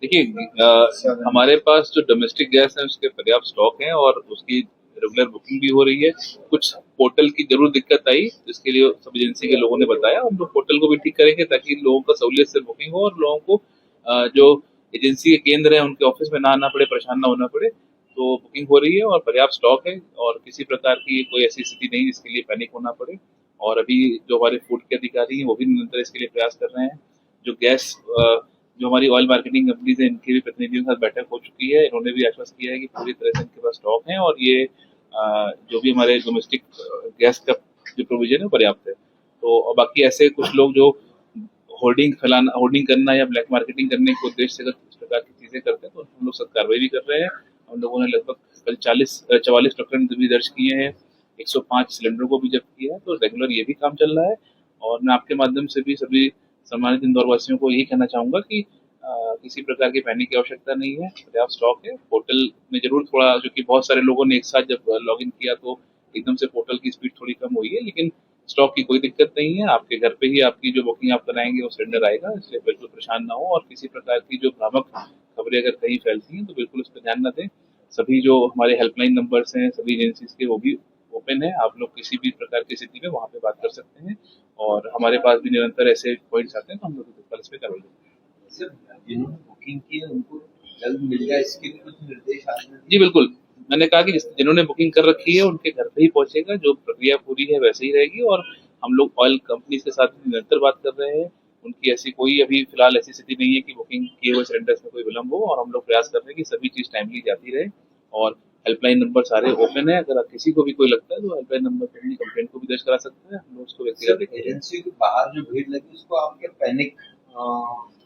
देखिए हमारे पास जो डोमेस्टिक गैस है उसके पर्याप्त स्टॉक है और उसकी रेगुलर बुकिंग भी हो रही है। कुछ पोर्टल की जरूर दिक्कत आई जिसके लिए सब एजेंसी के लोगों ने बताया, हम लोग पोर्टल को भी ठीक करेंगे ताकि लोगों का सहूलियत से बुकिंग हो और लोगों को जो एजेंसी के केंद्र है उनके ऑफिस में ना आना पड़े, परेशान ना होना पड़े। तो बुकिंग हो रही है और पर्याप्त स्टॉक है और किसी प्रकार की कोई ऐसी स्थिति नहीं जिसके लिए पैनिक होना पड़े। और अभी जो हमारे फूड के अधिकारी हैं वो भी निरंतर इसके लिए प्रयास कर रहे हैं। जो गैस जो हमारी ऑयल मार्केटिंग कंपनीज है इनके भी प्रतिनिधियों के साथ बैठक हो चुकी है। इन्होंने भी आश्वस्त किया है कि पूरी तरह से इनके पास स्टॉक है और ये जो भी हमारे डोमेस्टिक गैस का जो प्रोविजन है वो पर्याप्त है। तो बाकी ऐसे कुछ लोग जो होर्डिंग करना या ब्लैक मार्केटिंग करने के उद्देश्य से अगर इस प्रकार की चीजें करते हैं तो हम लोग सख्त कार्रवाई भी कर रहे हैं। हम लोगों ने लगभग कल 44 प्रकरण भी दर्ज किए हैं, 105 सिलेंडरों को भी जब्त किया है। तो रेगुलर ये भी काम चल रहा है। और मैं आपके माध्यम से भी सभी सम्मानित इंदौर वासियों को यही कहना चाहूंगा कि किसी प्रकार की पैनिक की आवश्यकता नहीं है, पर्याप्त स्टॉक है। पोर्टल में जरूर थोड़ा, जो कि बहुत सारे लोगों ने एक साथ जब लॉग इन किया तो एकदम से पोर्टल की स्पीड थोड़ी कम हुई है, लेकिन स्टॉक की कोई दिक्कत नहीं है। आपके घर पे ही आपकी जो बुकिंग आप कराएंगे वो सिलेंडर आएगा, इसलिए बिल्कुल परेशान ना हो। और किसी प्रकार की जो भ्रामक खबरें अगर कहीं फैलती हैं तो बिल्कुल उस पर ध्यान न दें। सभी जो हमारे हेल्पलाइन नंबर्स हैं सभी एजेंसीज के वो भी ओपन है, आप लोग किसी भी प्रकार की स्थिति में वहाँ पे बात कर सकते हैं। और हमारे पास भी निरंतर ऐसे पॉइंट्स आते हैं तो हम लोग बिल्कुल इस पे कार्रवाई करेंगे। सर, जिन्होंने बुकिंग की है उनको जल्द मिल जाए इसके लिए कुछ निर्देश आपने जी बिल्कुल, मैंने कहा कि जिन्होंने बुकिंग कर रखी है उनके घर पे ही पहुंचेगा, जो प्रक्रिया पूरी है वैसे ही रहेगी। और हम लोग ऑयल कंपनी के साथ निरंतर बात कर रहे हैं, उनकी ऐसी कोई अभी फिलहाल ऐसी स्थिति नहीं है कि बुकिंग किए हुए सिलेंडर्स में कोई विलंब हो। और हम लोग प्रयास कर रहे हैं कि सभी चीज टाइमली जाती रहे। और हेल्पलाइन नंबर सारे ओपन है, अगर किसी को भी कोई लगता है तो हेल्पलाइन नंबर पे कंप्लेंट को भी दर्ज करा सकते हैं, हम लोग उसको व्यक्तिगत देखेंगे। एजेंसी के बाहर जो भीड़ लगी उसको आप क्या पैनिक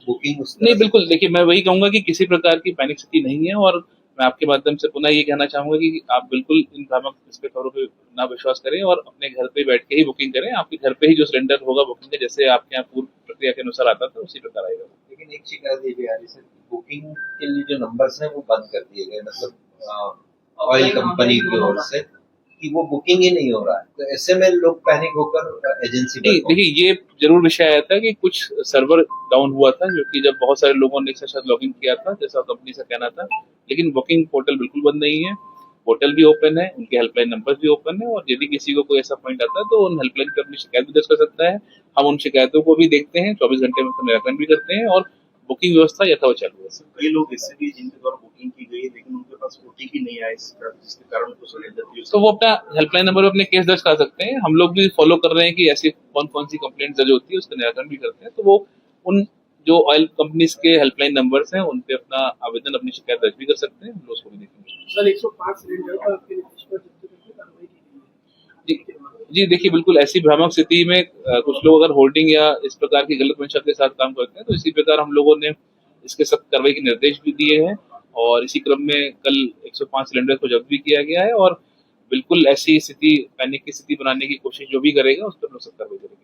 बुकिंग उस नहीं तरह से? बिल्कुल, देखिए मैं वही कहूंगा कि किसी प्रकार की पैनिक स्थिति नहीं है। और मैं आपके माध्यम से पुनः ये कहना चाहूंगा कि आप बिल्कुल इन भ्रामक इस पे खबरों पे ना विश्वास करें और अपने घर पे बैठ के ही बुकिंग करें। आपके घर पे ही जो सिलेंडर होगा बुकिंग के, जैसे आपके यहाँ पूर्व प्रक्रिया के अनुसार आता था उसी प्रकार आएगा। लेकिन एक शिकायत ये भी आ रही है सर कि बुकिंग के लिए जो नंबर्स हैं वो बंद कर दिए गए, मतलब ऑयल कंपनी की ओर से, कि वो बुकिंग ही नहीं हो रहा है। तो ऐसे में लोग पैनिक होकर एजेंसी पर नहीं देखिए, ये जरूर विषय आया था कि कुछ सर्वर डाउन हुआ था, जो कि जब बहुत सारे लोगों ने एक साथ लॉगिन किया था जैसा कंपनी से कहना था। लेकिन बुकिंग पोर्टल बिल्कुल बंद नहीं है, पोर्टल भी ओपन है, उनके हेल्पलाइन नंबर भी ओपन है। और यदि किसी को कोई ऐसा पॉइंट आता है तो उन हेल्पलाइन पे अपनी शिकायत भी दर्ज कर सकता है। हम उन शिकायतों को भी देखते हैं, 24 घंटे में उसका निराकरण भी करते हैं और बुकिंग व्यवस्था यथावत चालू है। कई लोग ऐसे भी जिनके द्वारा बुकिंग की गई है लेकिन उनके पास ओटीपी नहीं आया, जिसके कारण उनको सिलेंडर तो वो अपना हेल्पलाइन नंबर पे अपने केस दर्ज करा सकते हैं। हम लोग भी फॉलो कर रहे हैं कि ऐसी कौन कौन सी कंप्लेंट दर्ज होती है उसका निराकरण भी करते हैं। तो वो उन जो ऑयल कंपनीज के हेल्पलाइन नंबर्स हैं उन पे अपना आवेदन, अपनी शिकायत दर्ज भी कर सकते हैं, हम लोग उसको भी देखेंगे। सर 105 सिलेंडर का आपके निर्देश पर जब्त करके कार्रवाई की गई है। जी देखिए, बिल्कुल ऐसी भ्रामक स्थिति में कुछ लोग अगर होल्डिंग या इस प्रकार की गलत मंशा के साथ काम करते हैं तो इसी प्रकार हम लोगों ने इसके सख्त कार्रवाई के निर्देश भी दिए हैं। और इसी क्रम में कल 105 सिलेंडर को जब्त भी किया गया है। और बिल्कुल ऐसी स्थिति, पैनिक की स्थिति बनाने की कोशिश जो भी करेगा उस पर हम लोग सख्त कार्रवाई करेंगे।